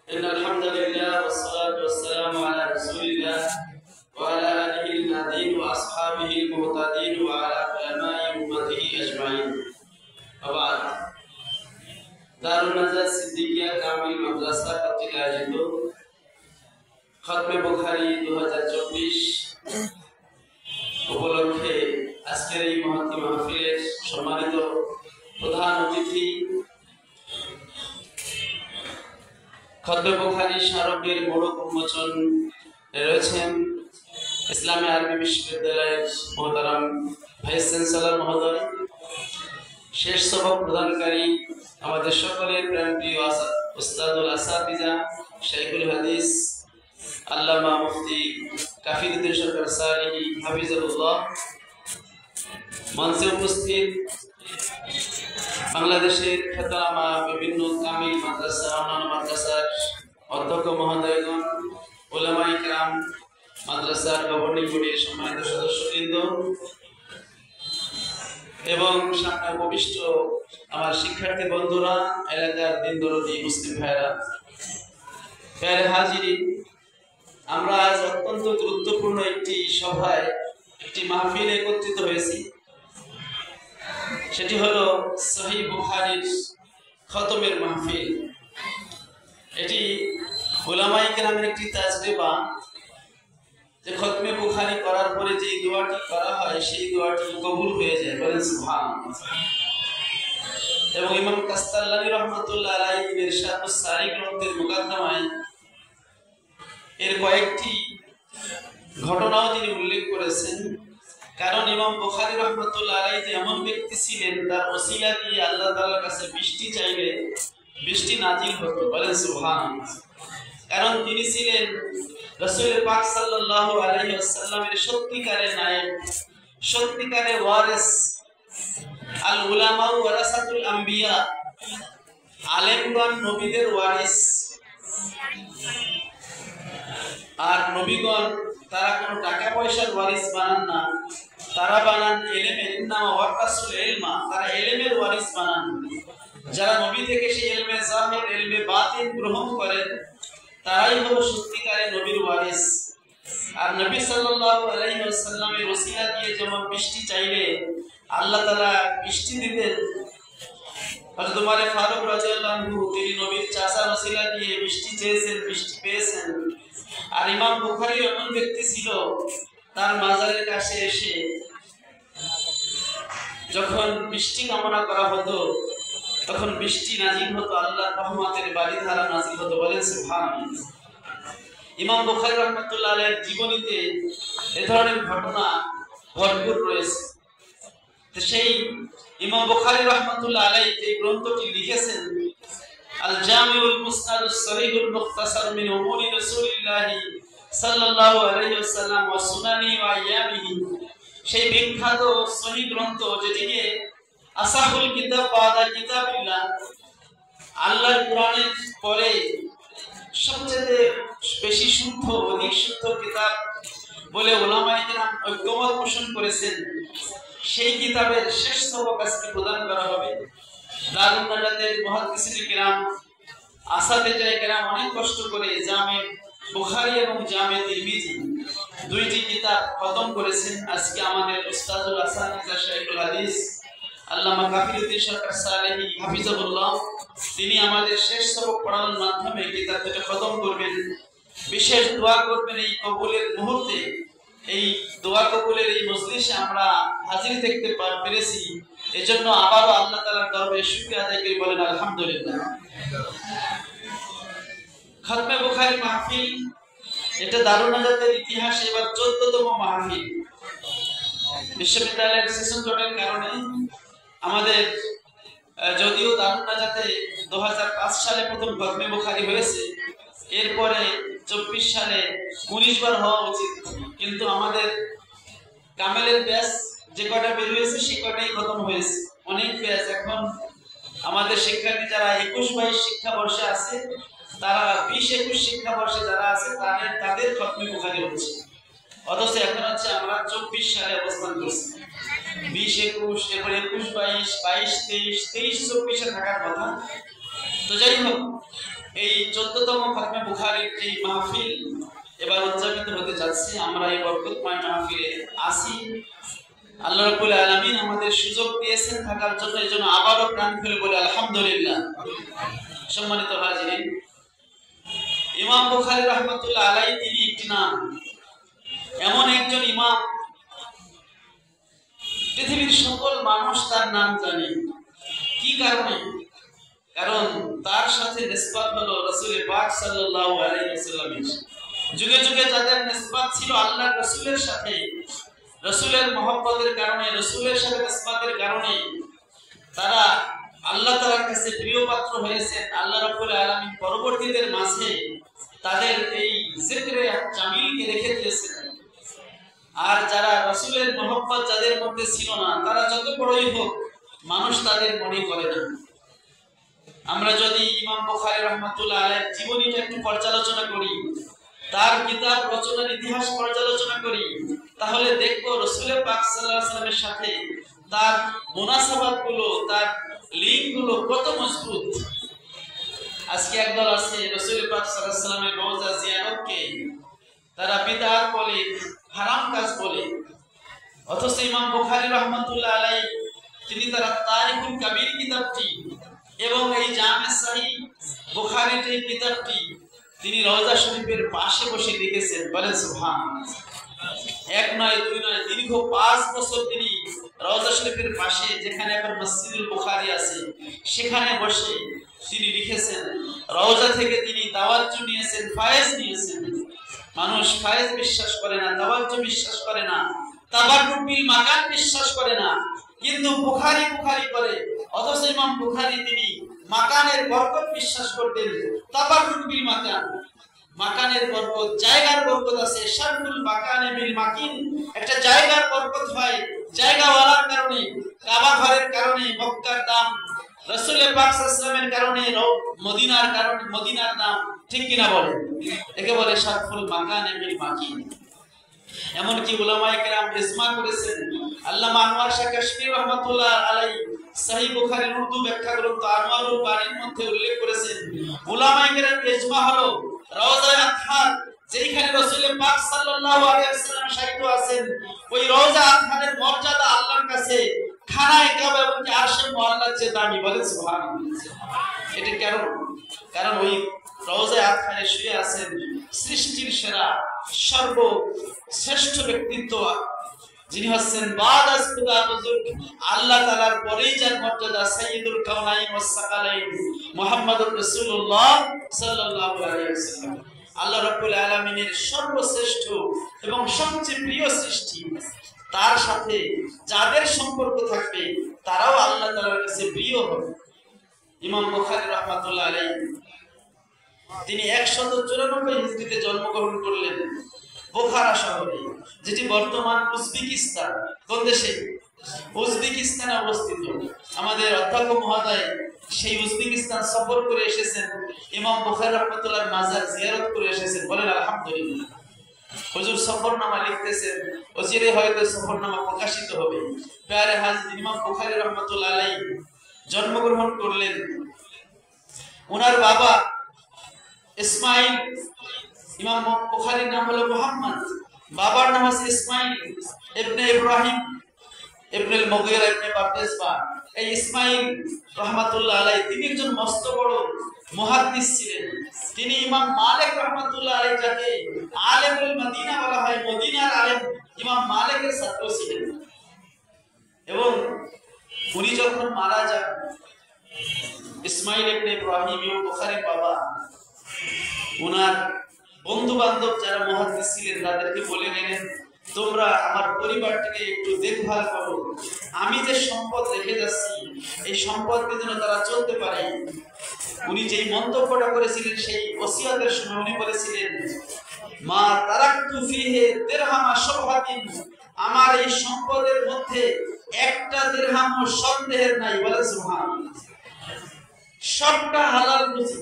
إن الحمد لله والصلاة والسلام على رسول الله وعلى آله الهادين وأصحابه المهتدين وعلى علماء أمته أجمعين. وبعد দারুন নাজাত সিদ্দিকিয়া কামিল মাদ্রাসা কর্তৃক আয়োজিত খতমে বুখারী 2024 উপলক্ষে আজকের এই মহৎ মাহফিলের সম্মানিত প্রধান অতিথি খতমে বুখারী স্মারকের মোড়ক উন্মোচন রয়েছেন ইসলামী আরবি বিশ্ববিদ্যালয়ের মোহতারাম ভাইস চ্যান্সেলর মহোদয়, শেষ সবক প্রদানকারী আমাদের সকলের প্রাণপ্রিয় উস্তাদুল আসাতিজা শাইখুল হাদিস আল্লামা মুফতি কাফিরুদ্দিন সরকার সারিহি হাফিজাহুল্লাহ, মঞ্চে উপস্থিত বাংলাদেশের খ্যাতনামা বিভিন্ন কামিল মাদ্রাসা অন্যান্য মাদ্রাসার অধ্যক্ষ মহোদয়গণ, উলামায়ে কেরাম, মাদ্রাসার গভর্নিং বডির সম্মানিত সদস্যবৃন্দ এবং সামনে উপবিষ্ট আমার শিক্ষার্থী বন্ধুরা, এলাকার দিনদরদি মুসলিম ভাইরা, প্যারে হাজিরিন, আমরা আজ অত্যন্ত গুরুত্বপূর্ণ একটি সভায় একটি মাহফিল একত্রিত হয়েছি। সেটি হলো সহিহ বুখারীর খতমের মাহফিল। এটি উলামায়ে কেরামের একটি তাজরিবা যে খতমে বুখারী করার পরে যে দোয়াটি করা হয় সেই দোয়াটি কবুল হয়ে যায়, বলেন সুবহানাল্লাহ। এবং ইমাম কাস্তাল্লানী রাহমাতুল্লাহ আলাইহি ইরশাদুস সারি গ্রন্থের মুকাদ্দমায় এর কয়েকটি ঘটনাও তিনি উল্লেখ করেছেন। কারণ ইমাম বুখারী রাহমাতুল্লাহ আলাইহি এমন ব্যক্তি ছিলেন, তার ওসিলা দিয়ে আল্লাহ তাআলার কাছে বৃষ্টি চাইলে বৃষ্টি নাজিল হতো, বলেন সুবহানাল্লাহ। কারণ তিনি ছিলেন রাসূল পাক সাল্লাল্লাহু আলাইহি ওয়াসাল্লামের সত্যিকারের নায়েব, সত্যিকারের ওয়ারিস। আল উলামা ওয়ারাসাতুল আম্বিয়া, আলেমগণ নবীদের ওয়ারিস। আর নবীগণ তারা কোনো টাকা পয়সার ওয়ারিস বানান না, তারা বানান ইলমের। ইন্নামা ওয়ারাসাতুল ইলমা, তারা ইলমের ওয়ারিস বানান। যারা নবী থেকে সেই ইলমে জাহির ইলমে বাতিন গ্রহণ করেন তারাই হলো সত্যিকারের নবীর ওয়ারিস। আর নবী সাল্লাল্লাহু আলাইহি ওয়াসাল্লামের ওসিলা দিয়ে যেমন বৃষ্টি চাইলে আল্লাহ তাআলা বৃষ্টি দিতেন, হযরত ওমর ফারুক রাদিয়াল্লাহু আনহু তিনি নবীর চাচার ওসিলা দিয়ে বৃষ্টি চেয়েছেন, বৃষ্টি পেয়েছেন। আর ইমাম বুখারী এমন ব্যক্তি ছিল, তার মাজারের কাছে এসে যখন বৃষ্টি কামনা করা হতো তখন বৃষ্টি নাজিল হতো, আল্লাহর রহমতের বারিধারা নাজিল হতো, বলেন সুবহানাল্লাহ। ইমাম বুখারী রাহমাতুল্লাহ আলাইহির জীবনীতে এই ধরনের ঘটনা ভরপুর রয়েছে। তো সেই ইমাম বুখারী রাহমাতুল্লাহ আলাইহি এই গ্রন্থটি লিখেছেন, আল জামিউল মুসনাদুস সহিহুল মুখতাসার মিন উমুরি রাসূলিল্লাহ সাল্লাল্লাহু আলাইহি ওয়াসাল্লাম ওয়া সুনানি ওয়া আইয়ামিহি, সেই বিখ্যাত সহিহ গ্রন্থ যেটিকে আসাহুল কিতাব বাদা কিতাবিল্লাহ, আল্লাহর কোরআনের পরে সবচেয়ে বেশি শুদ্ধ, অধিক শুদ্ধ কিতাব বলে উলামায়ে কেরাম ঐক্যমত পোষণ করেছেন। সেই কিতাবের শেষ সবক আজকে প্রদান করা হবে। দারুন নাজাতের মুহাদ্দিসিনে কেরাম, আসাতিজায়ে কেরাম অনেক কষ্ট করে জামে বুখারী এবং জামে তিরমিজি দুইটি কিতাব খতম করেছেন। আজকে আমাদের উস্তাদুল আসাতিজা শাইখুল হাদিস আল্লামা কাফিরুদ্দিন সরকার সালেহি হাফিজাহুল্লাহ, তিনি আমাদের শেষ সবক পড়ানোর মাধ্যমে কিতাব দুটো খতম করবেন। বিশেষ দোয়া করবেন এই কবুলের মুহূর্তে। এই দোয়া কবুলের এই মজলিসে আমরা হাজির থাকতে পেরেছি, এজন্য আবারও আল্লাহ তাআলার দরবারে শুকরিয়া আদায় করি, বলেন আলহামদুলিল্লাহ। খতমে বুখারী মাহফিল এটা দারুন নাজাতের ইতিহাসে এবার 14তম মাহফিল। বিশ্ববিদ্যালয়ের সেশন জটের কারণে আমাদের যদিও দারুন নাজাতে 2005 সালে প্রথম খতমে বুখারী হয়েছে, এরপরে 24 সালে 19 বার হওয়া উচিত, কিন্তু আমাদের কামেলের ব্যাচ যে কটা বের হয়েছে সে কটাই খতম হয়েছে। অনেক ব্যাচ এখন আমাদের শিক্ষার্থী যারা 21-22 শিক্ষাবর্ষে আছে, তারা 20-21 শিক্ষাবর্ষে যারা আছে তাদের খতমে বুখারী হচ্ছে। অথচ এখন হচ্ছে আমরা 24 সালে অবস্থান করছি। 20-21, এরপর 21-22, 22-23, 23-24 থাকার কথা। তো যাই হোক, এই 14তম খতমে বুখারীর এই মাহফিল এবার উদযাপিত হতে যাচ্ছে। আমরা এই বরকতময় মাহফিলে আসি। আল্লাহ রাব্বুল আলামিন আমাদের সুযোগ দিয়েছেন থাকার জন্য, এজন্য আবারও প্রাণ খুলে বলি আলহামদুলিল্লাহ। সম্মানিত হাজিরিন, ইমাম বুখারী রাহমাতুল্লাহ আলাইহি তিনি একটি নাম, এমন একজন ইমাম পৃথিবীর সকল মানুষ তার নাম জানে। কি কারণে? কারণ তার সাথে নিসবত হলো রাসূল পাক সাল্লাল্লাহু আলাইহি ওয়াসাল্লামের। যুগে যুগে যাদের নিসবত ছিল আল্লাহর রাসূলের সাথে, রাসূলের মহব্বতের কারণে, রাসূলের সাথে নিসবতের কারণে তারা আল্লাহ তাআলার কাছে প্রিয় পাত্র হয়েছেন। আল্লাহ রাব্বুল আলামিন পরবর্তীদের মাঝে তাদের এই জিকরে জামিলকে রেখে দিয়েছেন। আর যারা রাসূলের মহব্বত যাদের মধ্যে ছিল না, তারা যত বড়ই হোক মানুষ তাদের মনে করে না। আমরা যদি ইমাম বুখারী রাহমাতুল্লাহ আলাইহির জীবনীটা একটু পর্যালোচনা করি, তার কিতাব রচনার ইতিহাস পর্যালোচনা করি, তাহলে দেখব রাসূল পাক সাল্লাল্লাহু আলাইহি ওয়াসাল্লামের সাথে তার মুনাসাবাতগুলো, তার লিঙ্কগুলো কত মজবুত। আজকে একদল আছে রাসূল পাক সাল্লাল্লাহু আলাইহি ওয়াসাল্লামের রওজা জিয়ারতকে তারা বিদআত বলে, হারাম কাজ বলে। অথচ ইমাম বুখারী রাহমাতুল্লাহ আলাইহি তিনি তার তারিখুল কবির কিতাবটি এবং এই জামে সহিহ বুখারীর এই কিতাবটি তিনি রওজা শরীফের পাশে বসে লিখেছেন। বলেন সুবহানাল্লাহ। এক নয়, দুই নয়, দীর্ঘ 5 বছর তিনি রওজা শরীফের পাশে, যেখানে এখন মসজিদুল বুখারী আছে, সেখানে বসে তিনি লিখেছেন। রওজা থেকে তিনি তাওয়াজ্জু নিয়েছেন, ফায়েজ নিয়েছেন। মানুষ ফায়েজ বিশ্বাস করে না, তাওয়াজ্জু বিশ্বাস করে না, তাবাররুক বিল মাকান বিশ্বাস করে না, কিন্তু বুখারী বুখারী করে। অথচ ইমাম বুখারী তিনি মাকানের বরকত বিশ্বাস করতেন। তাবাররুক বিল মাকান, মাকানের বরকত, জায়গার বরকত আছে। শারফুল মাকানে বিল মাকিন, একটা জায়গার বরকত হয় জায়গাওয়ালার কারণে। কাবা ঘরের কারণে মক্কার দাম, রাসূল পাক সাল্লাল্লাহু আলাইহি ওয়াসাল্লামের কারণে মদিনার কারণে মদিনার দাম। ঠিক কিনা বলেন? একে বলে শারফুল মাকানে বিল মাকিন। এমনকি উলামায়ে কেরাম ইজমা করেছেন। আল্লামা আনোয়ার শাহ কাশফী রাহমাতুল্লাহ আলাইহি সহিহ বুখারীর উর্দু ব্যাখ্যা গ্রন্থ আনোয়ারুল বারীর মধ্যে উল্লেখ করেছেন, উলামায়ে কেরাম ইজমা হলো রওজায়ে আতহার, যেখানে রাসূল পাক সাল্লাল্লাহু আলাইহি ওয়াসাল্লাম শায়িত আছেন, ওই রওজা আতহারের মর্যাদা আল্লাহর কাছে খানায়ে কাবা এবং আরশে মুআল্লার চেয়ে দামি। বলেন সুবহানাল্লাহ। এটা কেন? কারণ ওই রওজা আতহারে শুয়ে আছেন সৃষ্টির সেরা সর্বশ্রেষ্ঠ ব্যক্তিত্ব, যিনি হচ্ছেন বাদাস খুদা বুজুর্গ, আল্লাহ তাআলার পরেই যার মর্যাদা, সাইয়্যিদুল কাওনাইন ওয়াস সাকালাইন মুহাম্মদুর রাসূলুল্লাহ সাল্লাল্লাহু আলাইহি ওয়াসাল্লাম। আল্লাহ রাব্বুল আলামিনের সর্বশ্রেষ্ঠ এবং সবচেয়ে প্রিয় সৃষ্টি, তার সাথে যাদের সম্পর্ক থাকবে তারাও আল্লাহ তাআলার কাছে প্রিয় হবে। ইমাম বুখারী রাহমাতুল্লাহ আলাইহি তিনি 194 হিজরিতে জন্মগ্রহণ করলেন বোখারা শহরে, যেটি বর্তমান উজবেকিস্তান। কোন দেশে? উজবেকিস্তানে অবস্থিত। আমাদের অধ্যক্ষ মহোদয় সেই উজবেকিস্তান সফর করে এসেছেন, ইমাম বুখারী রাহমাতুল্লাহর মাজার জিয়ারত করে এসেছেন। বলেন আলহামদুলিল্লাহ। হুজুর সফরনামা লিখতেছেন, অচিরে হয়তো সফরনামা প্রকাশিত হবে। প্যারে হাজরিন, ইমাম বুখারী রাহমাতুল্লাহ আলাইহি জন্মগ্রহণ করলেন। ওনার বাবা ইসমাইল, ইমাম বুখারীর নাম হলো মুহাম্মদ, বাবার নাম হচ্ছে ইসমাইল ইবনে ইব্রাহিম ইবনে মুগীরা ইবনে বারদেসবা। এই ইসমাইল রাহমাতুল্লাহ আলাইহি তিনি একজন মস্ত বড় মুহাদ্দিস ছিলেন। তিনি ইমাম মালিক রাহমাতুল্লাহ আলাইহি, যাকে আলেমুল মদিনা বলা হয়, মদিনার আলেম, ইমাম মালিকের ছাত্র ছিলেন। এবং উনি যখন মারা যান, ইসমাইল ইবনে ইব্রাহিম ইমাম বুখারীর বাবা, ওনার বন্ধু বান্ধব যারা মুহাদ্দিস ছিলেন তাদেরকে বলে গেলেন, তোমরা আমার পরিবারটাকে একটু দেখভাল করো, আমি যে সম্পদ রেখে যাচ্ছি এই সম্পদকে যেন তারা চলতে পারে। উনি যেই মন্তব্যটা করেছিলেন সেই ওসিয়তের সময় উনি বলেছিলেন, মা তারাকতু ফিহি দিরহামা শুবহাতিন, আমার এই সম্পদের মধ্যে একটা দিরহামও সন্দেহের নাই। বলে সুবহানাল্লাহ। সবটা হালাল রুজি।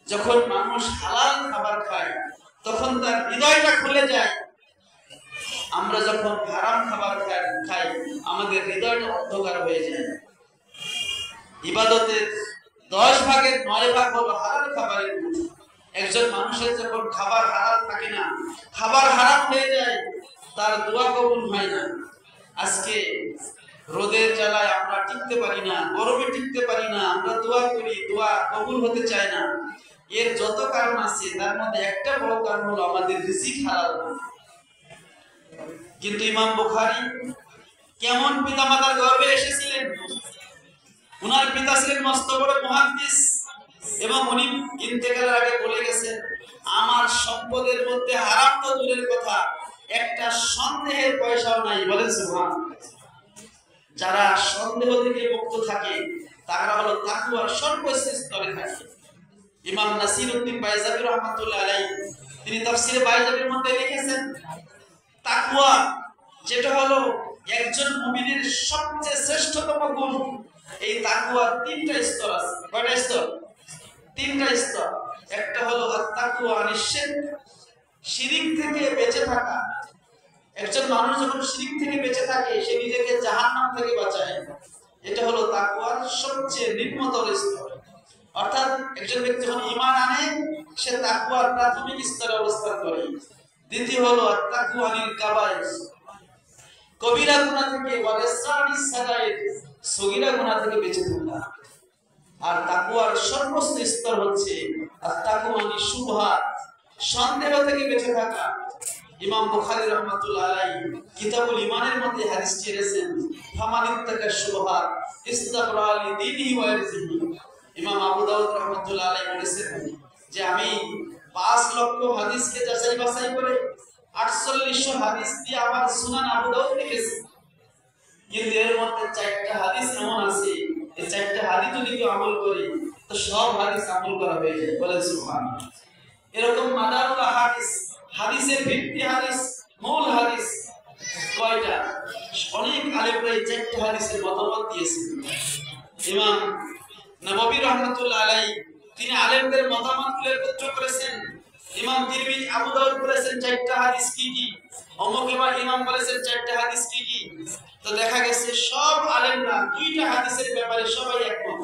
যখন মানুষ হালাল খাবার খায় তখন তার হৃদয়টা খুলে যায়। আমরা যখন হারাম খাবার খাই আমাদের হৃদয়টা অন্ধকার হয়ে যায়। ইবাদতের 10 ভাগের 9 ভাগ হলো হালাল খাবারের মধ্যে। একজন মানুষের যখন খাবার হালাল থাকে না, খাবার হারাম হয়ে যায়, তার দোয়া কবুল হয় না। আজকে রোদের জ্বালায় আমরা টিকতে পারি না, গরমে টিকতে পারি না, আমরা দোয়া করি, দোয়া কবুল হতে চায় না। এর যত কারণ আছে তার মধ্যে একটা বড় কারণ হলো আমাদের রিজিক হালাল না। কিন্তু ইমাম বুখারী কেমন পিতামাতার গর্ভে এসেছিলেন? উনার পিতা ছিলেন মস্ত বড় মুহাদ্দিস এবং উনি ইন্তেকালের আগে বলে গেছেন, আমার সম্পদের মধ্যে হারাম তো দূরের কথা, একটা সন্দেহের পয়সাও নাই। বলেন সুবহানাল্লাহ। যারা সন্দেহ থেকে মুক্ত থাকে তারা হলো তাকওয়ার সর্বোচ্চ স্তরে থাকে। ইমাম নাসিরউদ্দিন বাইজাবি রাহমাতুল্লাহ আলাইহি তিনি তাফসীরে বাইজাবির মধ্যে লিখেছেন, তাকওয়া যেটা হলো একজন মুমিনের সবচেয়ে শ্রেষ্ঠতম গুণ, এই তাকওয়ার তিনটা স্তর আছে। কয়টা স্তর? তিনটা স্তর। একটা হলো আত-তাকওয়া আনিশ শিরক, শিরক থেকে বেঁচে থাকা। একজন মানুষ যখন শিরক থেকে বেঁচে থাকে সে নিজেকে জাহান্নাম থেকে বাঁচায়, এটা হলো তাকওয়ার সবচেয়ে নিম্নতর স্তর। অর্থাৎ একজন ব্যক্তি যখন ঈমান আনে সে তাকওয়ার প্রাথমিক স্তরে অবস্থান করে। দ্বিতীয় হলো আত-তাকওয়া আনিল কাবায়ের, কবিরা গুনাহ থেকে, ওয়ালিসানিস সাগায়ের, সগীরা গুনাহ থেকে বেঁচে থাকা। আর তাকওয়ার সর্বোচ্চ স্তর হচ্ছে আত-তাকওয়া আনিশ শুবহাত, সন্দেহ থেকে বেঁচে থাকা। ইমাম বুখারী রাহমাতুল্লাহ আলাইহি কিতাবুল ঈমানের মধ্যে হাদিসটি এনেছেন, ফামানিত্তাকা শুবহাত ইস্তাবরা লিদীনিহি ওয়া ইরজিহি। ইমাম আবু দাউদ রাহমাতুল্লাহ আলাইহি বলেছেন যে আমি 5 লক্ষ হাদিসকে যাচাই বাছাই করে 4800 হাদিস দিয়ে আমার সুনান আবু দাউদ লিখেছি, কিন্তু এর মধ্যে 4টা হাদিস এমন আছে, এই 4টা হাদিস যদি কেউ আমল করে তো সব হাদিস আমল করা হয়ে যায়। বলেন সুবহানাল্লাহ। এরকম মাদারুল হাদিস, হাদিসের ভিত্তি হাদিস, মূল হাদিস কয়টা? অনেক আলেমরা এই 4টা হাদিসের মতামত দিয়েছেন। ইমাম নববী রাহমাতুল্লাহ আলাইহি তিনি আলেমদের মতামতগুলো একত্র করেছেন। ইমাম তিরমিজি, আবু দাউদ বলেছেন 4টা হাদিস কি কি, অমুক ইমাম বলেছেন 4টা হাদিস কি কি। তো দেখা গেছে সব আলেমরা 2টা হাদিসের ব্যাপারে সবাই একমত,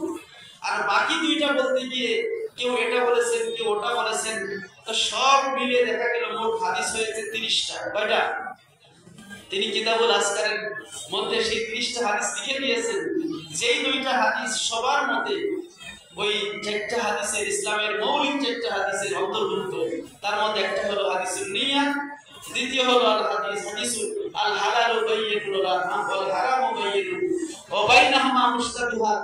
আর বাকি 2টা বলতে গিয়ে কেউ এটা বলেছেন কেউ ওটা বলেছেন। তো সব মিলে দেখা গেল মোট হাদিস হয়েছে 30টা। কয়টা? তিনি কিতাবুল আসকারের মধ্যে সেই 30টা হাদিস লিখে দিয়েছেন। যেই 2টা হাদিস সবার মতে ওই 4টা হাদিসের, ইসলামের মৌলিক 4টা হাদিসের অন্তর্ভুক্ত। তার মধ্যে একটা হলো হাদিসুন নিয়াত, দ্বিতীয় হলো আল হাদিসুল আল হালালু বায়্যিনুন ওয়াল হারামু বায়্যিনুন ওয়া বাইনাহুমা মুশতাবিহাত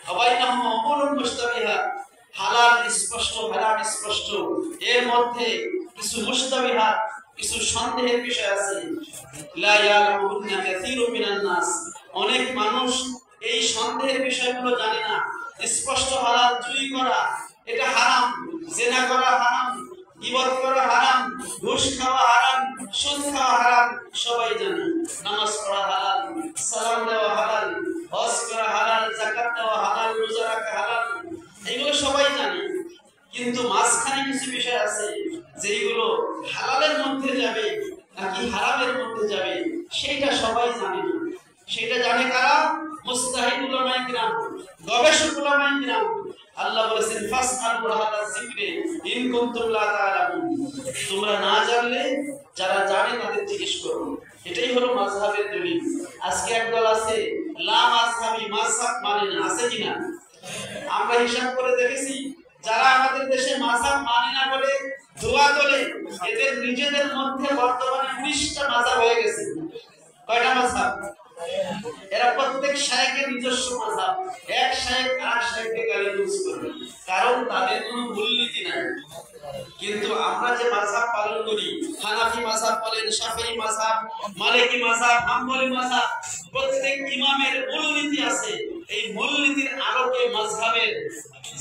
ওয়া বাইনাহুমা উমুরুন মুশতাবিহাত। হালাল স্পষ্ট, হারাম স্পষ্ট, এর মধ্যে কিছু মুশতাবিহাত, কিছু সন্দেহের বিষয় আছে। লা ইয়ালামুনা কাসীরুম মিনান নাস, অনেক মানুষ এই সন্দেহের বিষয়গুলো জানে না। স্পষ্ট হালাল, চুরি করা এটা হারাম, জিনা করা হারাম, গীবত করা হারাম, ঘুষ খাওয়া হারাম, সুদ খাওয়া হারাম, সবাই জানে। নামাজ পড়া হালাল, সালাম দেওয়া হালাল, হজ করা হালাল, যাকাত দেওয়া হালাল, রোজা রাখা হালাল, এগুলো সবাই জানে। কিন্তু মাঝখানে কিছু বিষয় আছে যেগুলো হালালের মধ্যে যাবে নাকি হারামের মধ্যে যাবে সেটা সবাই জানে না। সেটা জানে কারা? মুস্তাহিদ উলামায়ে কিরাম, গবেষক উলামায়ে কিরাম। আল্লাহ বলেছেন ফাসআলু আহলা যিকরি ইন কুনতুম লা তা'লামুন, তোমরা না জানলে যারা জানে তাদের জিজ্ঞেস করো। এটাই হলো মাযহাবের দলিল। আজকে একদল আছে লা মাযহাবি, মাযহাব মানে না, আছে কিনা? আমরা হিসাব করে দেখেছি যারা আমাদের দেশে মাযহাব মানে না বলে দোয়া তোলে, এদের নিজেদের মধ্যে বর্তমানে 19টা মাযহাব হয়ে গেছে। কয়টা মাযহাব? এরা প্রত্যেক শায়েখের নিজস্ব মাযহাব। এক শায়েখ আর শায়েখকে গালিগালাজ করে, কারণ তাদের কোনো মূলনীতি নাই। কিন্তু আমরা যে মাযহাব পালন করি, হানাফি মাযহাব বলেন, শাফিঈ মাযহাব, মালিকি মাযহাব, হাম্বলি মাযহাব, প্রত্যেক ইমামের মূলনীতি আছে। এই মূলনীতির আলোকে মাযহাবের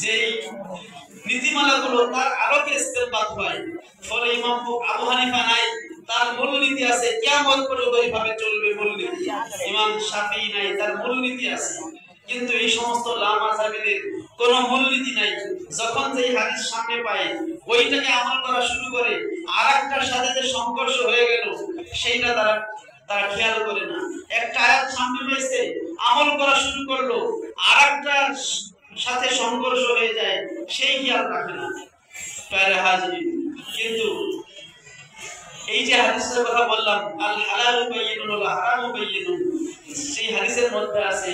যেই নীতিমালাগুলো তার আলোকে ইস্তেমবাদ হয়। ফলে ইমাম আবু হানিফা নাই, তার মূলনীতি আছে, কিয়ামত পর্যন্ত এইভাবে চলবে মূলনীতি। ইমাম শাফিঈ নাই, তার মূলনীতি আছে। কিন্তু এই সমস্ত লা মাযহাবীদের কোনো মূলনীতি নাই। যখন যেই হাদিস সামনে পায় ওইটাকে আমল করা শুরু করে, আরেকটার সাথে যে সংঘর্ষ হয়ে গেল সেইটা তারা খেয়াল করে না। একটা আয়াত সামনে পেয়েছে, আমল করা শুরু করলো, আরেকটা সাথে সংঘর্ষ হয়ে যায় সেই খেয়াল রাখে না। প্যারে হাজির, কিন্তু এই যে হাদিসের কথা বললাম, আল হালালু বায়িনুন ওয়াল হারামু বায়িনুন, সেই হাদিসের মধ্যে আছে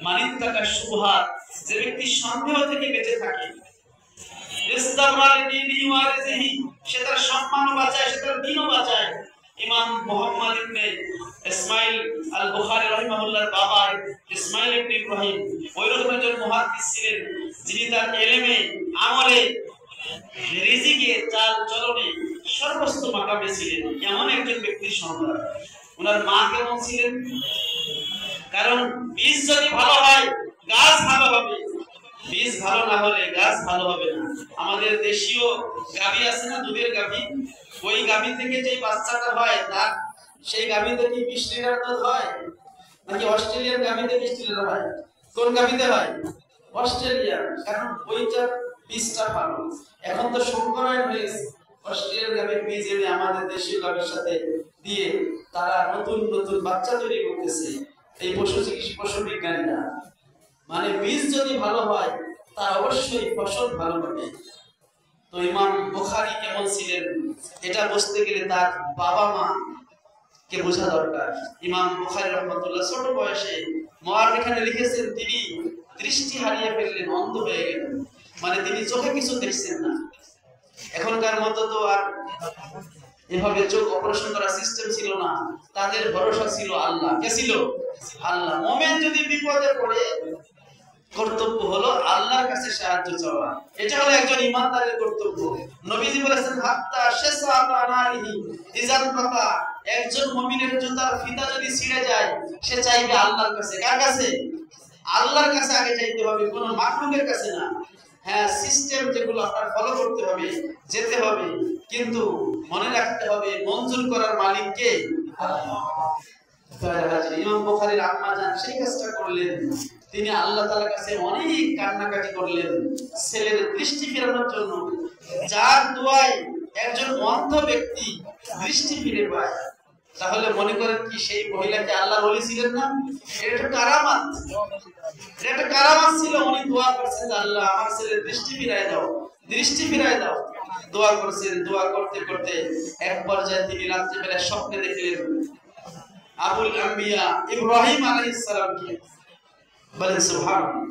মানিত্তাকা শুবহাত, যে ব্যক্তি সন্দেহ থেকে বেঁচে থাকে, ইসতাবরাল দীনি ওয়া রিজহি, সে তার সম্মানও বাঁচায়, সে তার দ্বীনও বাঁচায়। ইমাম মুহাম্মদ ইবনে ইসমাইল আল বুখারী রাহিমাহুল্লাহর বাবা ইসমাইল ইবনে ইব্রাহিম ওইরকম একজন মুহাদ্দিস ছিলেন, যিনি তার ইলমে, আমলে, রিজিকে, চাল চলনে সর্বোচ্চ মাকামে ছিলেন। এমন একজন ব্যক্তির সন্তান। ওনার মা কেমন ছিলেন? কারণ বীজ যদি ভালো হয় গাছ ভালো হবে, বীজ ভালো না হলে গাছ ভালো হবে না। আমাদের দেশীয় গাভী আছে না, দুধের গাভী, ওই গাভী থেকে যে বাচ্চাটা হয় তার, সেই গাভীতে কি 20 লিটার দুধ হয় নাকি অস্ট্রেলিয়ান গাভীতে 20 লিটার হয়? কোন গাভীতে হয়? অস্ট্রেলিয়ান, কারণ ওইটার বীজটা ভালো। এখন তো সংকরায়ন হয়েছে, অস্ট্রেলিয়ান গাভীর বীজ এনে আমাদের দেশীয় গাভীর সাথে দিয়ে তারা নতুন নতুন বাচ্চা তৈরি করতেছে এই পশু চিকিৎসা, পশু বিজ্ঞানীরা। মানে বীজ যদি ভালো হয় তার অবশ্যই ফসল ভালো হবে। তো ইমাম বুখারী কেমন ছিলেন এটা বুঝতে গেলে তার বাবা মা কে বোঝা দরকার। ইমাম বুখারী রাহমাতুল্লাহ ছোট বয়সে মুআররিখানে লিখেছেন তিনি দৃষ্টি হারিয়ে ফেললেন, অন্ধ হয়ে গেলেন, মানে তিনি চোখে কিছু দেখছেন না। এখনকার মতো তো আর এভাবে চোখ অপারেশন করার সিস্টেম ছিল না, তাদের ভরসা ছিল আল্লাহ। কে ছিল? আল্লাহ। মুমিন যদি বিপদে পড়ে কর্তব্য হলো আল্লাহর কাছে সাহায্য চাওয়া, এটা হলো একজন ঈমানদারের কর্তব্য। নবীজি বলেছেন হাত্তা শাসাআত আনারিহি ইজান ফাতা, একজন মুমিনের জুতার ফিতা যদি ছিঁড়ে যায় সে চাইবে আল্লাহর কাছে। কার কাছে? আল্লাহর কাছে আগে চাইতে হবে, কোনো মাখলুকের কাছে না। হ্যাঁ, সিস্টেম যেগুলো আপনার ফলো করতে হবে, যেতে হবে, কিন্তু মনে রাখতে হবে মঞ্জুর করার মালিক কে? আল্লাহ। ইমাম বুখারীর আম্মা জান সেই কাজটা করলেন, তিনি আল্লাহ তাআলার কাছে অনেক কান্নাকাটি করলেন ছেলের দৃষ্টি ফেরানোর জন্য, যার দোয়ায় একজন অন্ধ ব্যক্তি দৃষ্টি ফিরে পায়। তাহলে মনে করেন কি সেই মহিলাকে আল্লাহর ওলি ছিলেন না? এটা একটা কারামাত, এটা একটা কারামাত ছিল। উনি দোয়া করছেন যে আল্লাহ আমার ছেলের দৃষ্টি ফিরায় দাও, দৃষ্টি ফিরায় দাও, দোয়া করছেন। দোয়া করতে করতে এক পর্যায়ে তিনি রাত্রিবেলা স্বপ্নে দেখলেন আবুল আম্বিয়া ইব্রাহিম আলাইহিস সালামকে। বলেন সুবহানাল্লাহ।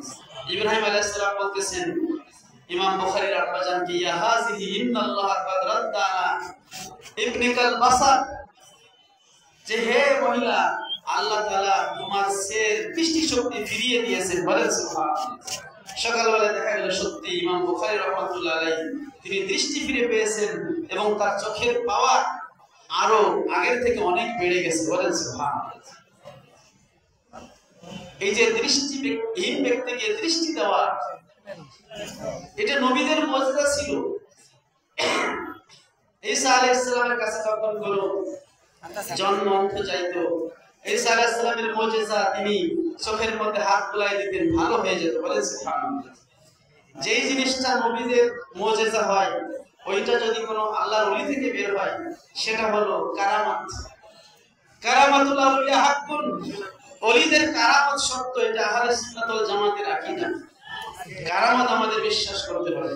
ইব্রাহিম আলাইহিস সালাম বলতেছেন ইমাম বুখারীর আব্বা জানকে, ইয়া হাযিহি ইন্নাল্লাহা কাদ রাদ্দা ইবনিকাল বাসার, যে হে মহিলা, আল্লাহ তাআলা তোমার দৃষ্টি শক্তি ফিরিয়ে দিয়েছেন। বলেন সুবহানাল্লাহ। সকালবেলা দেখা গেল সত্যি ইমাম বুখারী রাহমাতুল্লাহ আলাইহি তিনি দৃষ্টি ফিরে পেয়েছেন এবং তার চোখের পাওয়ার আরো আগের থেকে অনেক বেড়ে গেছে। বলেন সুবহানাল্লাহ। এই যে দৃষ্টিহীন ব্যক্তিকে দৃষ্টি দেওয়া, এটা নবীদের মুজিজা ছিল। ঈসা আলাইহিস সালামের কাছে যখন কোনো জন্ম অন্ধ যাইতো, ঈসা আলাইহিস সালামের মুজিজা, তিনি চোখের মধ্যে হাত বুলাই দিতেন, ভালো হয়ে যেত। বলেন সুবহানাল্লাহ। যেই জিনিসটা নবীদের মুজিজা হয়, ওইটা যদি কোনো আল্লাহর ওলি থেকে বের হয় সেটা হলো কারামাত। কারামাতুল আউলিয়া হাক্কুন, ওলিদের কারামত সত্য, এটা আহলে সুন্নাত ওয়াল জামাতের আকীদা। কারামত আমাদের বিশ্বাস করতে হবে।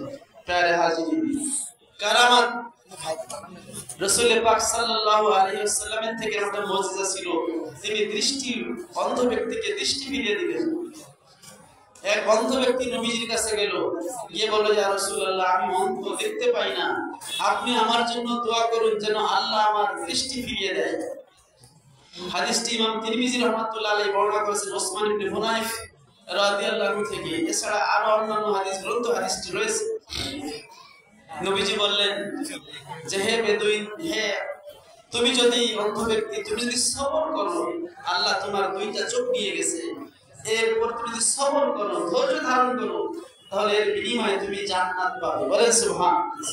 প্যারে হাজিরিন, কারামত রাসূল পাক সাল্লাল্লাহু আলাইহি ওয়াসাল্লামের থেকে একটা মুজিজা ছিল, তিনি দৃষ্টি অন্ধ ব্যক্তিকে দৃষ্টি ফিরিয়ে দিলেন। এক অন্ধ ব্যক্তি নবীজির কাছে গেল, গিয়ে বলল, ইয়া রাসূলুল্লাহ, আমি অন্ধ, দেখতে পাই না, আপনি আমার জন্য দোয়া করুন যেন আল্লাহ আমার দৃষ্টি ফিরিয়ে দেয়। হাদিসটি ইমাম তিরমিজি রাহমাতুল্লাহ আলাইহি বর্ণনা করেছেন ওসমান ইবনে হুনাইফ রাদিয়াল্লাহু থেকে। এছাড়া আরো অন্যান্য হাদিসটি রয়েছে। নবীজি বললেন যে হে বেদুইন, হে তুমি যদি অন্ধ ব্যক্তি, তুমি যদি সবর করো, আল্লাহ তোমার দুইটা চোখ নিয়ে গেছে, এরপর তুমি যদি সবর করো, ধৈর্য ধারণ করো, তাহলে এর বিনিময়ে তুমি জান্নাত পাবে। বলেন সুবহানাল্লাহ।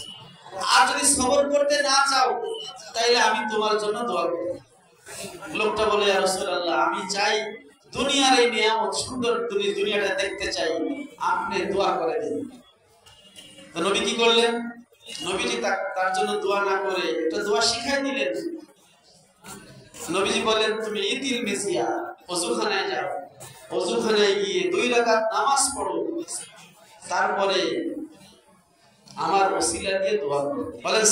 আর যদি সবর করতে না চাও তাইলে আমি তোমার জন্য দোয়া করব। লোকটা বলে, ইয়া রাসূলুল্লাহ, আমি চাই দুনিয়ার এই নিয়ামত, সুন্দর দুনিয়াটা দেখতে চাই, আপনি দোয়া করে দিন। তো নবী কি করলেন? নবীজি তার জন্য দোয়া না করে একটা দোয়া শিখাই দিলেন। নবীজি বলেন, তুমি ইতিল মিসিয়া, ওযুখানায় যাও, ওযুখানায় গিয়ে 2 রাকাত নামাজ পড়ো, তারপরে আমার ওসিলা দিয়ে দোয়া করো, বলেন।